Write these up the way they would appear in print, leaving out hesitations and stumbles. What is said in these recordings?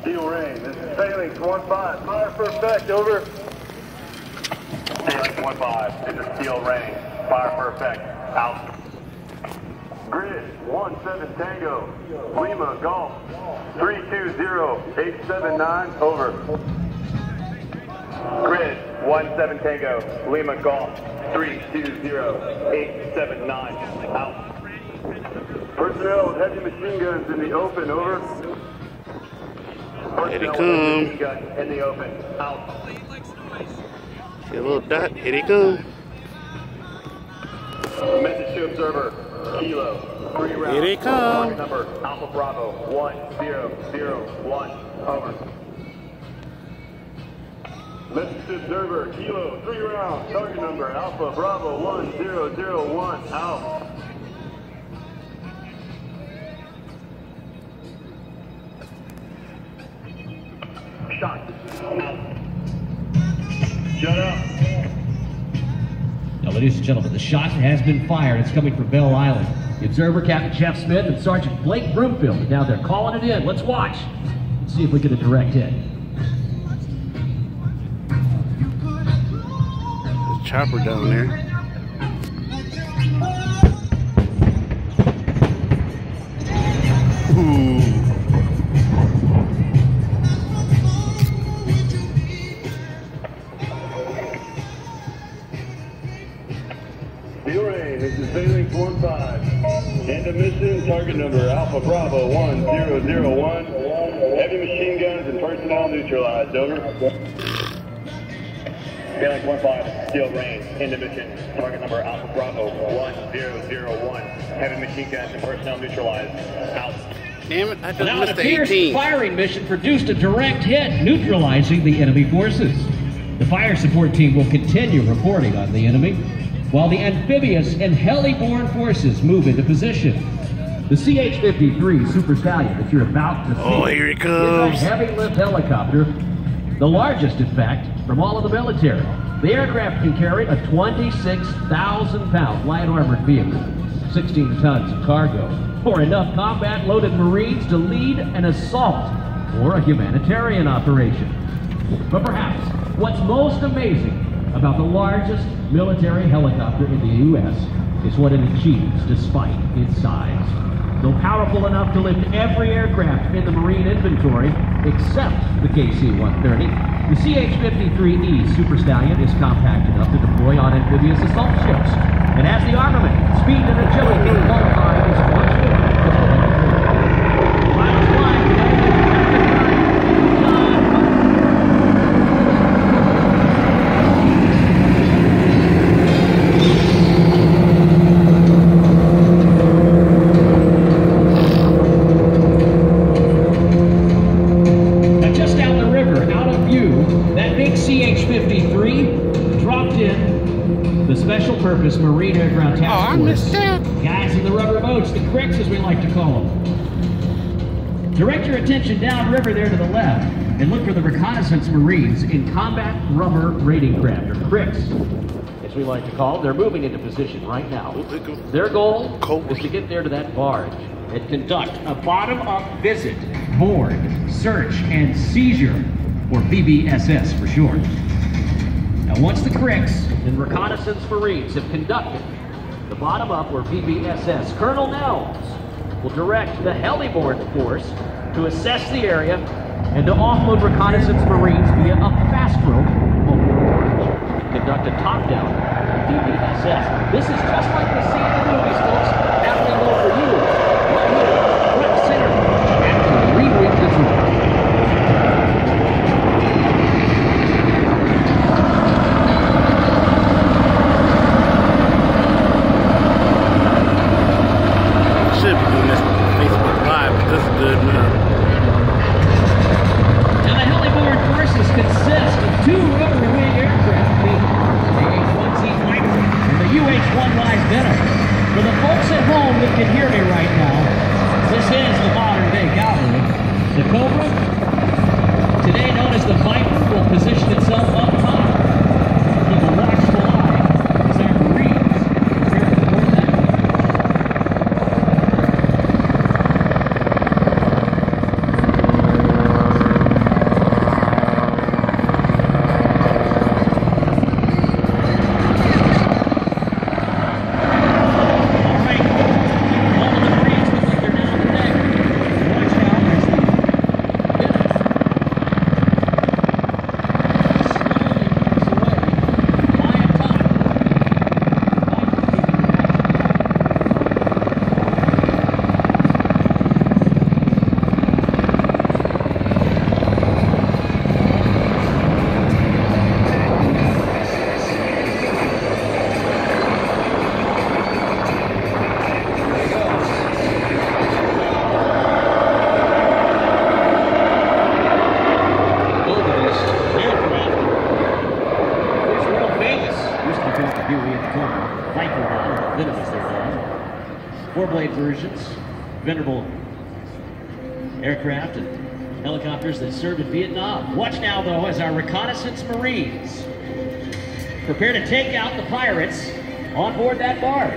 Steel rain, this is Phalanx 1-5. Fire for effect, over. Phalanx 1-5, this is Steel rain. Fire for effect, out. Grid 17 Tango, Lima Golf 320879, over. Grid 17 Tango, Lima Golf 320879, out. Personnel with heavy machine guns in the open, over. Here he come. In the open, out. See a little dot, here he come. Message to observer, Kilo, 3 rounds. Here he come. Target number, Alpha Bravo, 1001, over. Message to observer, Kilo, 3 rounds. Target number, Alpha Bravo, 1001, out. Shot, out. Shut up. Now, ladies and gentlemen, the shot has been fired. It's coming from Bell Island. The observer, Captain Jeff Smith and Sergeant Blake Broomfield are down there calling it in. Let's watch. Let's see if we get a direct hit. There's a chopper down there. Ooh. This is Phalanx 1-5. End of mission, target number Alpha Bravo 1001. Heavy machine guns and personnel neutralized, over. Phalanx 1-5, Steel rain. End of mission, target number Alpha Bravo 1001. Heavy machine guns and personnel neutralized, out. Damn it, I just Now it missed the appears 18. the firing mission produced a direct hit, neutralizing the enemy forces. The fire support team will continue reporting on the enemy, while the amphibious and heli-borne forces move into position. The CH-53 Super Stallion that you're about to see Oh, here it comes. is a heavy-lift helicopter, the largest, in fact, from all of the military. The aircraft can carry a 26,000-pound light armored vehicle, 16 tons of cargo, or enough combat-loaded Marines to lead an assault or a humanitarian operation. But perhaps what's most amazing about the largest military helicopter in the U.S. is what it achieves despite its size. Though powerful enough to lift every aircraft in the Marine inventory except the KC-130, the CH-53E Super Stallion is compact enough to deploy on amphibious assault ships, and has the armament, speed, and agility qualified as much more. Pilots flying today. Purpose Marine Aircraft Task Force. Guys in the rubber boats, the cricks as we like to call them. Direct your attention downriver there to the left and look for the reconnaissance Marines in combat rubber raiding craft, or cricks as we like to call them. They're moving into position right now. Their goal is to get there to that barge and conduct a bottom-up visit, board, search, and seizure, or BBSS for short. Now, once the cricks and reconnaissance Marines have conducted the bottom-up, or BBSS, Colonel Nels will direct the heli-borne force to assess the area and to offload reconnaissance Marines via a fast-rope mobile barge and conduct a top-down BBSS. This is just like the scene in the movies, folks, happening over you, right here, front center, at the Marine Wing Control. blade versions, venerable aircraft and helicopters that served in Vietnam. Watch now, though, as our reconnaissance Marines prepare to take out the pirates on board that barge.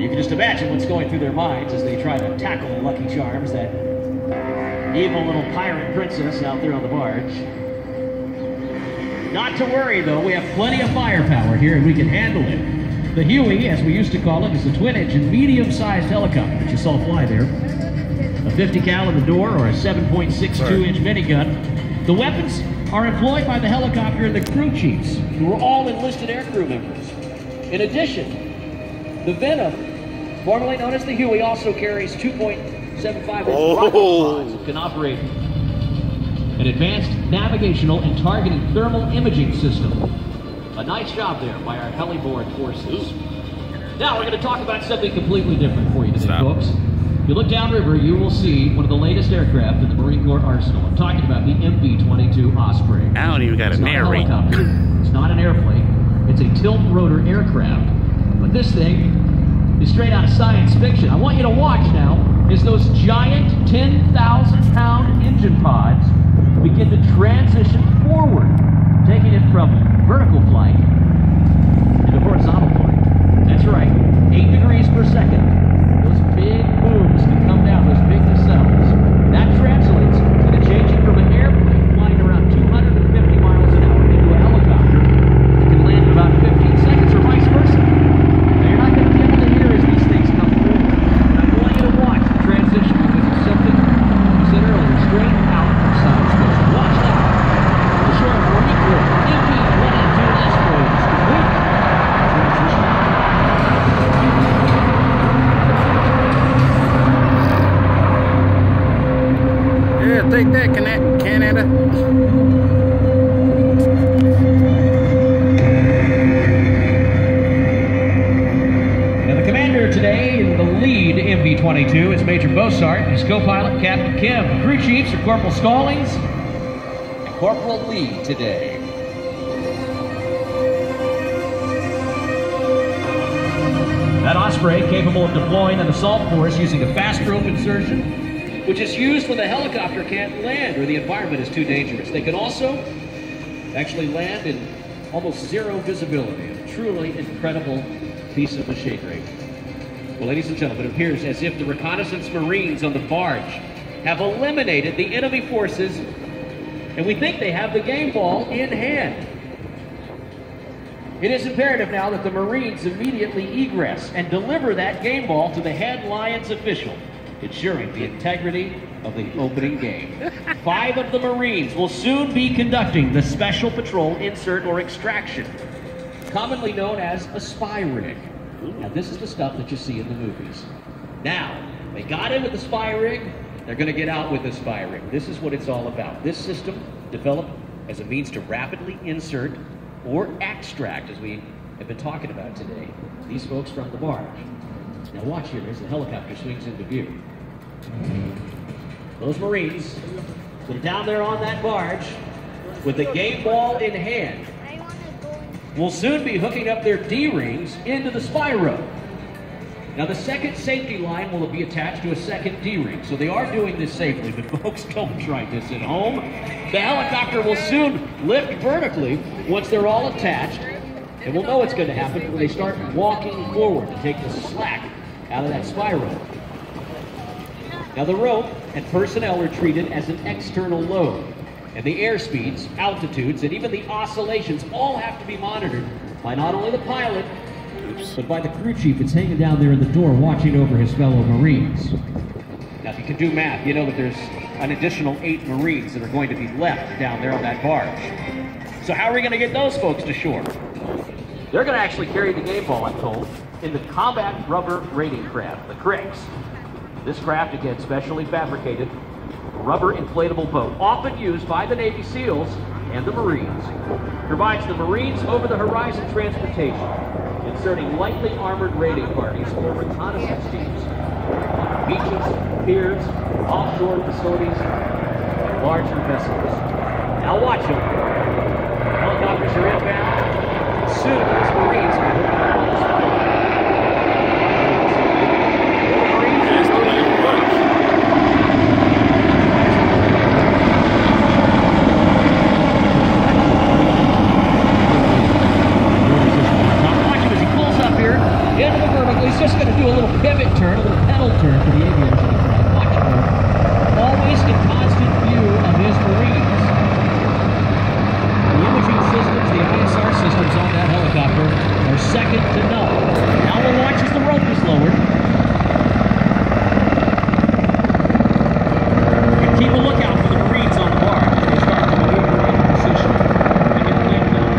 You can just imagine what's going through their minds as they try to tackle Lucky Charms, that evil little pirate princess out there on the barge. Not to worry, though, we have plenty of firepower here and we can handle it. The Huey, as we used to call it, is a twin-engine, medium-sized helicopter that you saw fly there. A 50 cal in the door or a 7.62-inch minigun. The weapons are employed by the helicopter and the crew chiefs, who are all enlisted aircrew members. In addition, the Venom, formerly known as the Huey, also carries 2.75-inch rocket pods that can operate an advanced navigational and targeting thermal imaging system. A nice job there by our heliboard forces. Now we're going to talk about something completely different for you today, folks. If you look downriver, you will see one of the latest aircraft in the Marine Corps arsenal. I'm talking about the MV-22 Osprey. I don't even got to narrate. It's not an airplane. It's a tilt-rotor aircraft. But this thing is straight out of science fiction. I want you to watch now as those giant 10,000-pound engine pods begin to transition forward, taking it from vertical flight into horizontal flight. That's right, 8 degrees per second. Those big booms can come down, those big nacelles. That translates to the changing from an airplane flying around 250 miles an hour into a helicopter that can land in about 15 seconds or vice versa. Now you're not going to be able to hear as these things come forward. But I want you to watch the transition because it's something we said earlier, straight out of science fiction. Watch that. The short Marine Corps MV-22 Osprey is complete. Transition. Yeah, take that, Canada. Now the commander today in the lead MV-22 is Major Bossart, and his co-pilot Captain Kim. The crew chiefs are Corporal Stallings and Corporal Lee today. That Osprey, capable of deploying an assault force using a fast rope insertion, which is used when the helicopter can't land or the environment is too dangerous. They can also actually land in almost zero visibility. A truly incredible piece of machinery. Well, ladies and gentlemen, it appears as if the reconnaissance Marines on the barge have eliminated the enemy forces, and we think they have the game ball in hand. It is imperative now that the Marines immediately egress and deliver that game ball to the head Lions official, ensuring the integrity of the opening game. 5 of the Marines will soon be conducting the Special Patrol Insert or Extraction, commonly known as a spy rig. Now, this is the stuff that you see in the movies. Now, they got in with the spy rig, they're going to get out with the spy rig. This is what it's all about. This system developed as a means to rapidly insert or extract, as we have been talking about today, these folks from the barge. Now watch here as the helicopter swings into view. Those Marines that are down there on that barge with the game ball in hand will soon be hooking up their D-rings into the spy rope. Now the second safety line will be attached to a second D-ring, so they are doing this safely, but folks, don't try this at home. The helicopter will soon lift vertically once they're all attached, and we'll know what's going to happen when they start walking forward to take the slack out of that spy rope. Now the rope and personnel are treated as an external load, and the airspeeds, altitudes, and even the oscillations all have to be monitored by not only the pilot, but by the crew chief that's hanging down there in the door watching over his fellow Marines. Now if you can do math, you know that there's an additional 8 Marines that are going to be left down there on that barge. So how are we going to get those folks to shore? They're going to actually carry the game ball, I'm told, in the combat rubber raiding craft, the Cricks. This craft, again, specially fabricated rubber inflatable boat, often used by the Navy SEALs and the Marines. Provides the Marines over-the-horizon transportation, inserting lightly armored raiding parties or reconnaissance teams on beaches, piers, offshore facilities, larger vessels. Now watch them. Helicopters are inbound. Soon, these Marines will be looking at this. Into the vertical, he's just going to do a little pivot turn, a little pedal turn for the aviators on the front. Watch him. Always in constant view of his Marines. The imaging systems, the ISR systems on that helicopter are second to none. Now we'll watch as the rope is lowered. And keep a lookout for the Marines on the barge as they start to maneuver into position. And get cleaned up.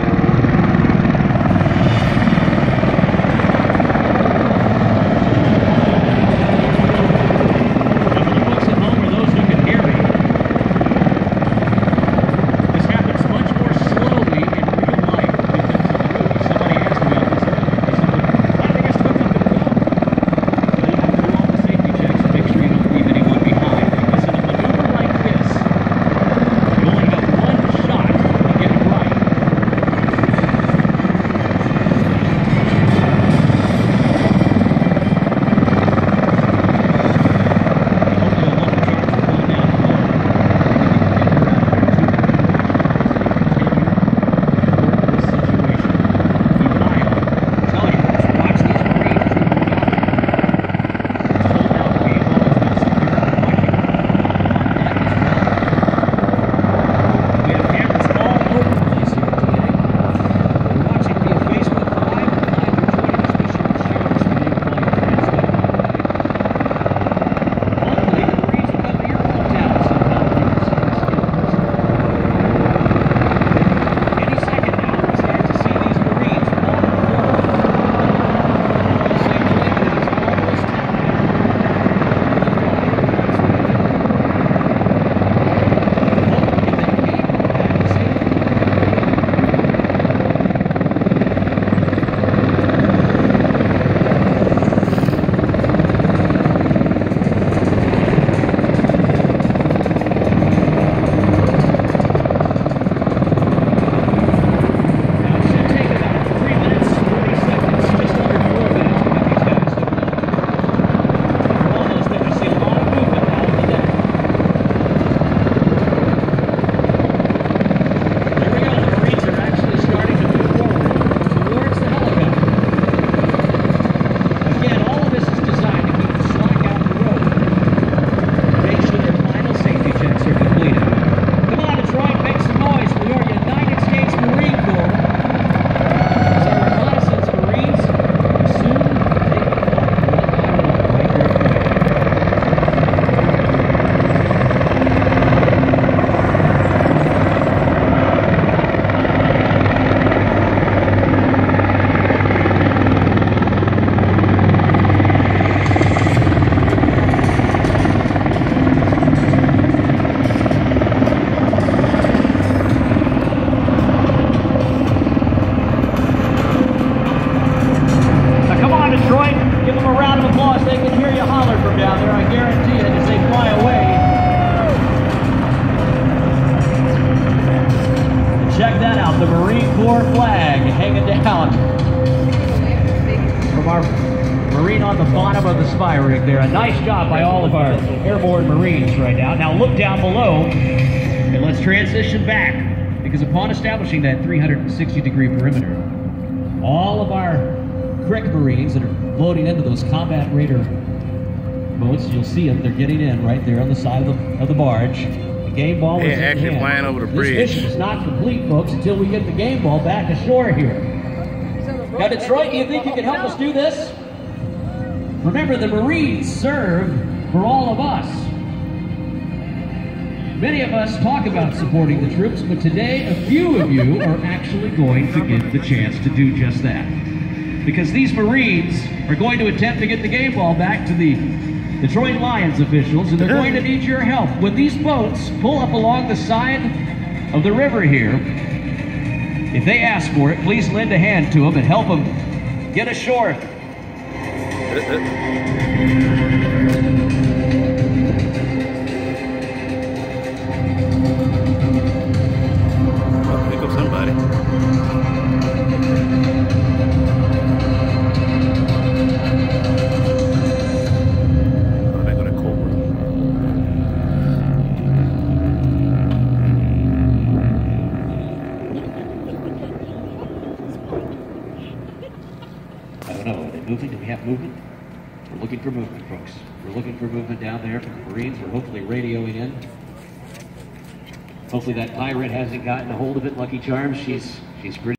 The Marine Corps flag hanging down from our Marine on the bottom of the spy rig there. A nice job by all of our airborne Marines right now. Now look down below and let's transition back, because upon establishing that 360-degree perimeter, all of our Crick Marines that are loading into those combat raider boats, you'll see them, they're getting in right there on the side of the barge. The game ball is actually flying over the bridge. This mission is not complete, folks, until we get the game ball back ashore here. Now, Detroit, do you think you can help us do this? Remember, the Marines serve for all of us. Many of us talk about supporting the troops, but today a few of you are actually going to get the chance to do just that. Because these Marines are going to attempt to get the game ball back to the Detroit Lions officials, and they're going to need your help. When these boats pull up along the side of the river here, if they ask for it, please lend a hand to them and help them get ashore. moving? Do we have movement? We're looking for movement, folks. We're looking for movement down there from the Marines. We're hopefully radioing in. Hopefully that pirate hasn't gotten a hold of it, Lucky Charms. She's pretty